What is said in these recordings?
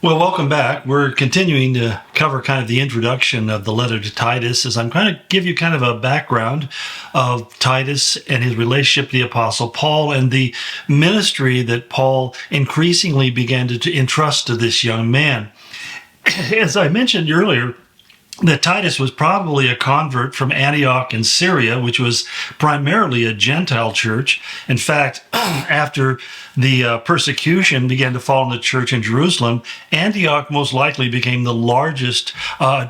Well, welcome back. We're continuing to cover kind of the introduction of the letter to Titus as I'm kind of give you kind of a background of Titus and his relationship to the Apostle Paul and the ministry that Paul increasingly began to entrust to this young man. As I mentioned earlier, that Titus was probably a convert from Antioch in Syria, which was primarily a Gentile church. In fact, after the persecution began to fall in the church in Jerusalem, Antioch most likely became the largest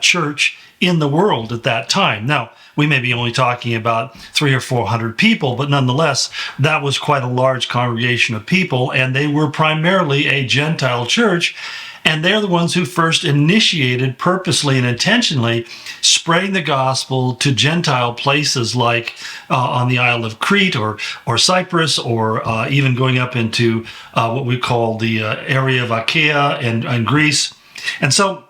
church in the world at that time. Now, we may be only talking about 300 or 400 people, but nonetheless, that was quite a large congregation of people, and they were primarily a Gentile church. And they're the ones who first initiated purposely and intentionally spreading the gospel to Gentile places like on the Isle of Crete or Cyprus, or even going up into what we call the area of Achaia and Greece. And so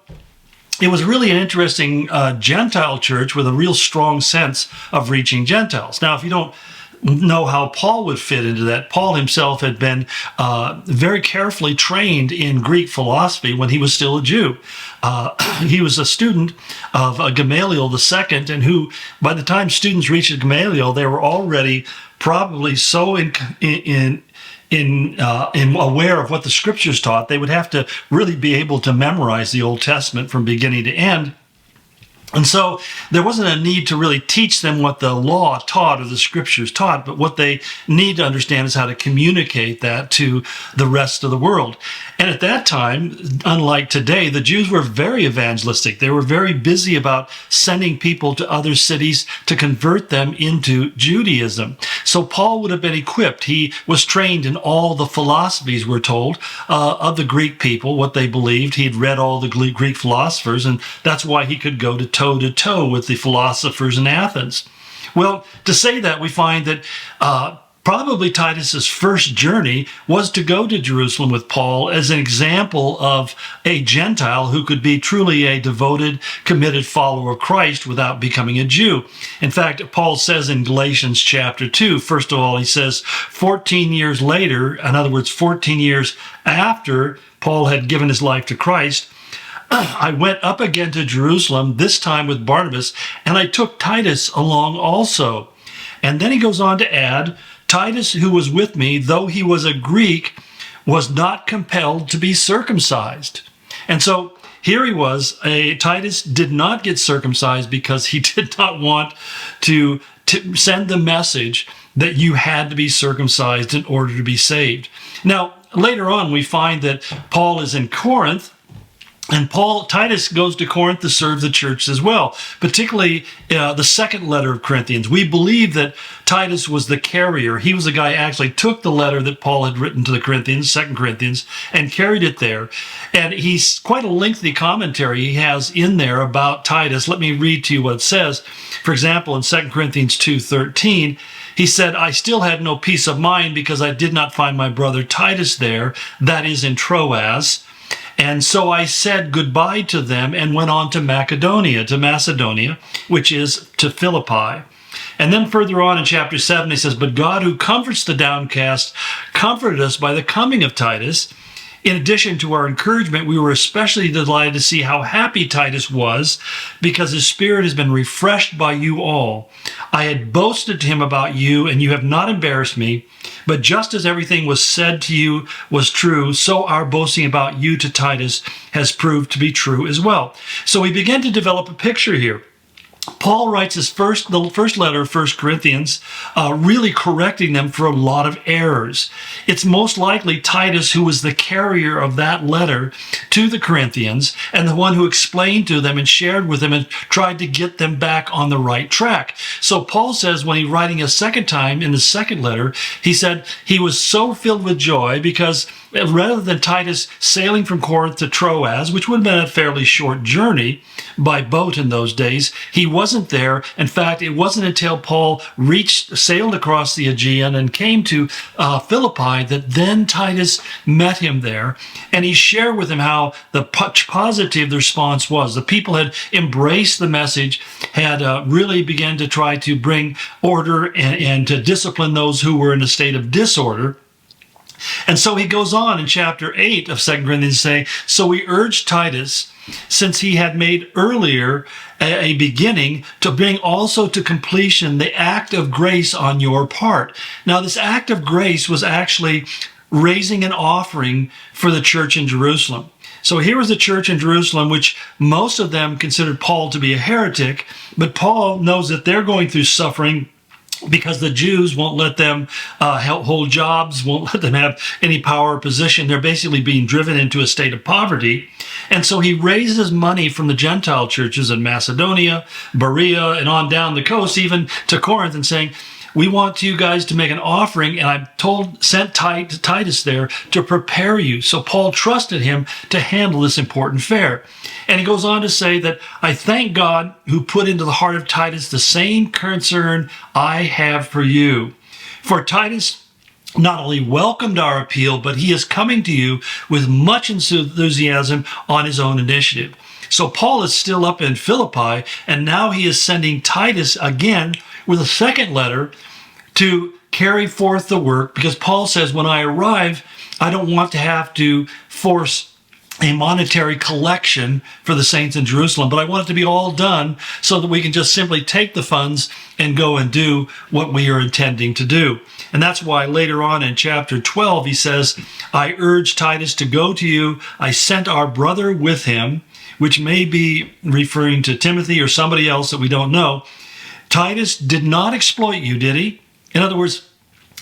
it was really an interesting Gentile church with a real strong sense of reaching Gentiles. Now, if you don't know how Paul would fit into that, Paul himself had been very carefully trained in Greek philosophy when he was still a Jew. He was a student of Gamaliel II, and who, by the time students reached Gamaliel, they were already probably so aware of what the scriptures taught, they would have to really be able to memorize the Old Testament from beginning to end. And so there wasn't a need to really teach them what the law taught or the scriptures taught, but what they need to understand is how to communicate that to the rest of the world. And at that time, unlike today, the Jews were very evangelistic. They were very busy about sending people to other cities to convert them into Judaism. So Paul would have been equipped. He was trained in all the philosophies, we're told, of the Greek people, what they believed. He'd read all the Greek philosophers, and that's why he could go to toe with the philosophers in Athens. Well, to say that, we find that probably Titus's first journey was to go to Jerusalem with Paul as an example of a Gentile who could be truly a devoted, committed follower of Christ without becoming a Jew. In fact, Paul says in Galatians chapter 2, first of all, he says 14 years later, in other words, 14 years after Paul had given his life to Christ, I went up again to Jerusalem, this time with Barnabas, and I took Titus along also. And then he goes on to add, Titus, who was with me, though he was a Greek, was not compelled to be circumcised. And so here he was, Titus did not get circumcised because he did not want to send the message that you had to be circumcised in order to be saved. Now, later on, we find that Paul is in Corinth, and Titus goes to Corinth to serve the church as well, particularly the second letter of Corinthians. We believe that Titus was the carrier. He was the guy who actually took the letter that Paul had written to the Corinthians, 2 Corinthians, and carried it there. And he's quite a lengthy commentary he has in there about Titus. Let me read to you what it says. For example, in 2 Corinthians 2:13, he said, I still had no peace of mind because I did not find my brother Titus there, that is in Troas. And so I said goodbye to them and went on to Macedonia, which is to Philippi. And then further on in chapter 7, he says, but God who comforts the downcast comforted us by the coming of Titus. In addition to our encouragement, we were especially delighted to see how happy Titus was because his spirit has been refreshed by you all. I had boasted to him about you, and you have not embarrassed me. But just as everything was said to you was true, so our boasting about you to Titus has proved to be true as well. So we begin to develop a picture here. Paul writes the first letter of 1 Corinthians, really correcting them for a lot of errors. It's most likely Titus who was the carrier of that letter to the Corinthians and the one who explained to them and shared with them and tried to get them back on the right track. So Paul says when he's writing a second time in the second letter, he said he was so filled with joy because rather than Titus sailing from Corinth to Troas, which would have been a fairly short journey by boat in those days, he wasn't there. In fact, it wasn't until Paul sailed across the Aegean and came to Philippi that then Titus met him there. And he shared with him how positive the response was. The people had embraced the message, had really began to try to bring order and to discipline those who were in a state of disorder. And so he goes on in chapter 8 of 2 Corinthians saying, so we urge Titus, since he had made earlier a beginning, to bring also to completion the act of grace on your part. Now, this act of grace was actually raising an offering for the church in Jerusalem. So here was the church in Jerusalem, which most of them considered Paul to be a heretic, but Paul knows that they're going through suffering because the Jews won't let them hold jobs, won't let them have any power or position. They're basically being driven into a state of poverty. And so he raises money from the Gentile churches in Macedonia, Berea, and on down the coast, even to Corinth, and saying, we want you guys to make an offering, and sent Titus there to prepare you. So Paul trusted him to handle this important affair. And he goes on to say that, I thank God who put into the heart of Titus the same concern I have for you. For Titus not only welcomed our appeal, but he is coming to you with much enthusiasm on his own initiative. So Paul is still up in Philippi, and now he is sending Titus again with a second letter to carry forth the work, because Paul says, when I arrive, I don't want to have to force a monetary collection for the saints in Jerusalem, but I want it to be all done so that we can just simply take the funds and go and do what we are intending to do. And that's why later on in chapter 12, he says, I urge Titus to go to you. I sent our brother with him, which may be referring to Timothy or somebody else that we don't know. Titus did not exploit you, did he? In other words,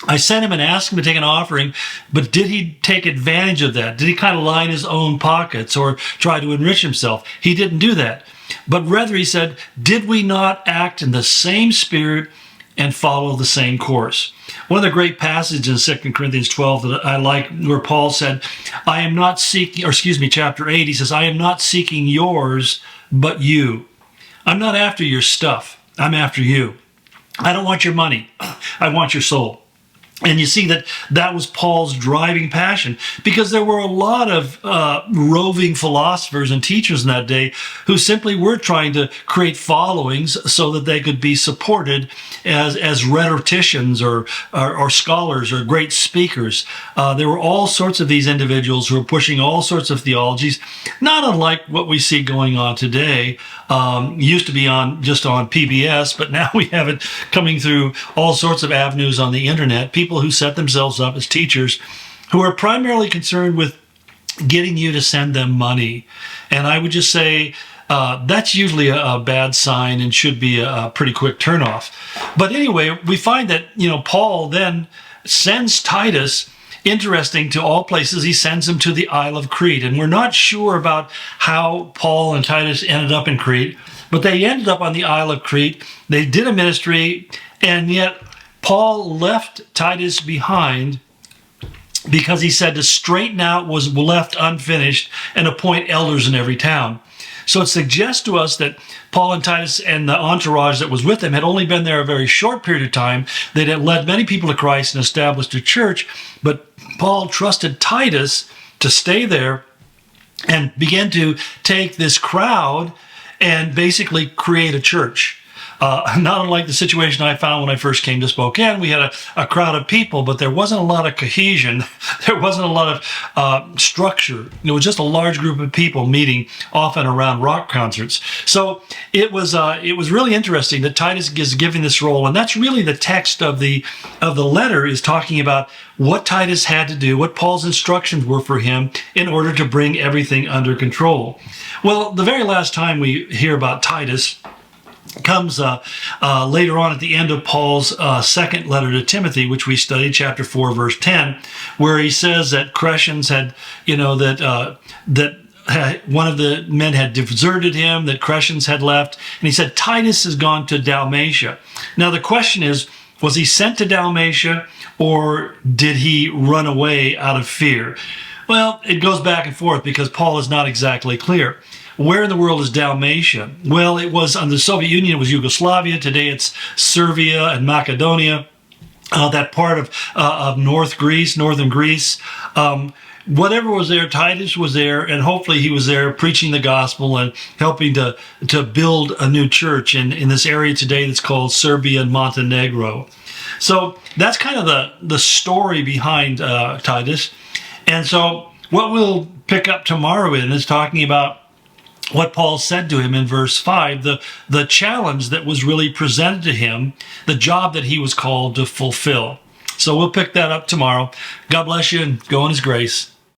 I sent him and asked him to take an offering, but did he take advantage of that? Did he kind of line his own pockets or try to enrich himself? He didn't do that. But rather, he said, did we not act in the same spirit and follow the same course? One of the great passages in 2 Corinthians 12 that I like, where Paul said, I am not seeking, chapter 8, he says, I am not seeking yours, but you. I'm not after your stuff. I'm after you. I don't want your money. I want your soul. And you see that was Paul's driving passion, because there were a lot of roving philosophers and teachers in that day who simply were trying to create followings so that they could be supported as rhetoricians or scholars or great speakers. There were all sorts of these individuals who were pushing all sorts of theologies, not unlike what we see going on today. Used to be just on PBS, but now we have it coming through all sorts of avenues on the internet. People who set themselves up as teachers who are primarily concerned with getting you to send them money. And I would just say that's usually a bad sign and should be a pretty quick turnoff. But anyway, we find that, Paul then sends Titus, interesting, to all places. He sends him to the Isle of Crete. And we're not sure about how Paul and Titus ended up in Crete, but they ended up on the Isle of Crete. They did a ministry, and yet Paul left Titus behind because he said to straighten out what was left unfinished and appoint elders in every town. So it suggests to us that Paul and Titus and the entourage that was with them had only been there a very short period of time. They had led many people to Christ and established a church, but Paul trusted Titus to stay there and begin to take this crowd and basically create a church. Not unlike the situation I found when I first came to Spokane. We had a crowd of people, but there wasn't a lot of cohesion. There wasn't a lot of structure. It was just a large group of people meeting often around rock concerts. So it was really interesting that Titus is giving this role, and that's really the text of the letter, is talking about what Titus had to do, what Paul's instructions were for him in order to bring everything under control. Well, the very last time we hear about Titus comes later on at the end of Paul's second letter to Timothy, which we studied, chapter 4, verse 10, where he says that Crescens had, that one of the men had deserted him, that Crescens had left, and he said, Titus has gone to Dalmatia. Now the question is, was he sent to Dalmatia, or did he run away out of fear? Well, it goes back and forth because Paul is not exactly clear. Where in the world is Dalmatia? Well, it was under the Soviet Union, it was Yugoslavia. Today it's Serbia and Macedonia, that part of northern Greece. whatever was there, Titus was there, and hopefully he was there preaching the gospel and helping to build a new church in this area today that's called Serbia and Montenegro. So that's kind of the story behind Titus. And so what we'll pick up tomorrow is talking about what Paul said to him in verse 5, the challenge that was really presented to him, the job that he was called to fulfill. So we'll pick that up tomorrow. God bless you and go in his grace.